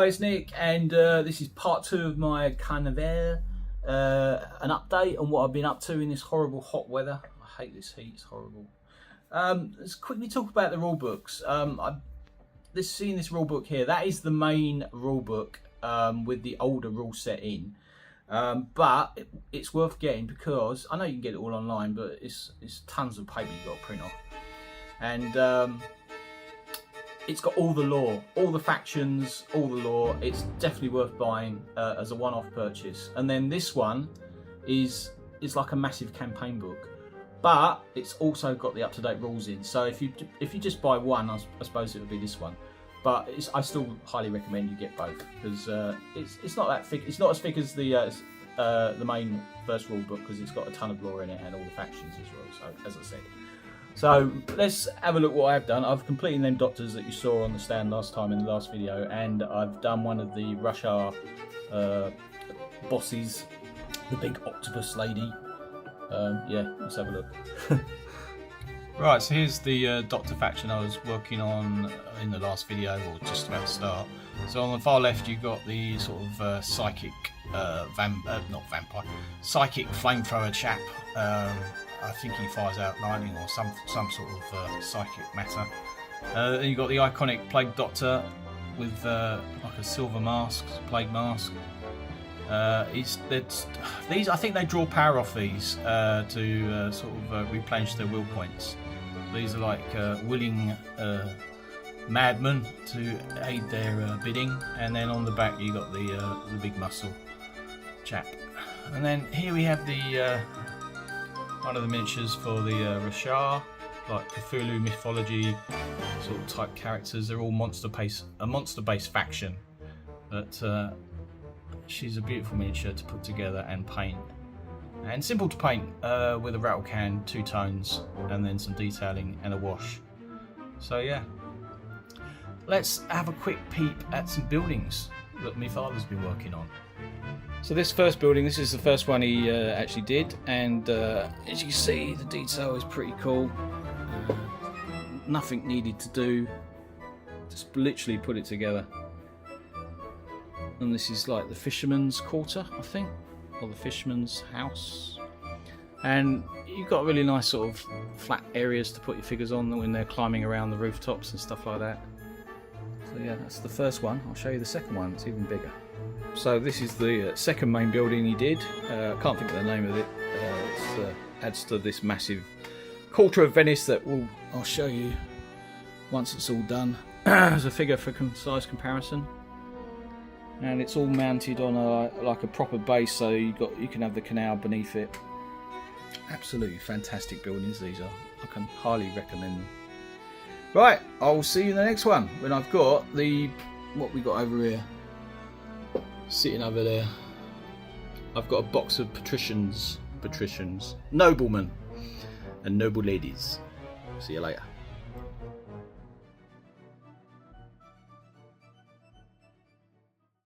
Hi, it's Nick, and this is part 2 of my Carnevale, an update on what I've been up to in this horrible hot weather. I hate this heat, it's horrible. Let's quickly talk about the rule books. Seeing this rule book here, that is the main rule book with the older rule set in. But it's worth getting because I know you can get it all online, but it's tons of paper you've got to print off. And it's got all the lore, all the factions, all the lore. It's definitely worth buying as a one-off purchase. And then this one is like a massive campaign book, but it's also got the up-to-date rules in. So if you just buy one, I suppose it would be this one. But I still highly recommend you get both because it's not that thick. It's not as thick as the main first rule book because it's got a ton of lore in it and all the factions as well. So as I said. So let's have a look what I've done. I've completed them doctors that you saw on the stand last time in the last video, and I've done one of the Russia bosses, the big octopus lady. Yeah, let's have a look. Right, so here's the Doctor faction I was working on in the last video, or just about to start. So on the far left you've got the sort of psychic, psychic flamethrower chap. I think he fires out lightning or some sort of psychic matter. Then you've got the iconic Plague Doctor with like a silver mask, plague mask. These, I think they draw power off these to sort of replenish their will points. These are like willing madmen to aid their bidding. And then on the back you got the big muscle chap. And then here we have the one of the miniatures for the Rashar, like Cthulhu mythology sort of type characters. They're all a monster-based faction, but she's a beautiful miniature to put together and paint, and simple to paint with a rattle can, 2 tones, and then some detailing and a wash. So yeah, let's have a quick peep at some buildings that my father's been working on. So this first building, this is the first one he actually did, and as you can see, the detail is pretty cool. Nothing needed to do, just literally put it together. And this is like the fisherman's quarter, I think, or the fisherman's house. And you've got really nice sort of flat areas to put your figures on when they're climbing around the rooftops and stuff like that. So yeah, that's the first one. I'll show you the second one, it's even bigger. So this is the second main building he did. I can't think of the name of it. It adds to this massive quarter of Venice that I'll show you once it's all done as a figure for size comparison. And it's all mounted on like a proper base, so you can have the canal beneath it. Absolutely fantastic buildings these are. I can highly recommend them. Right, I'll see you in the next one when I've got what we got over here. Sitting over there, I've got a box of patricians, noblemen, and noble ladies. See you later.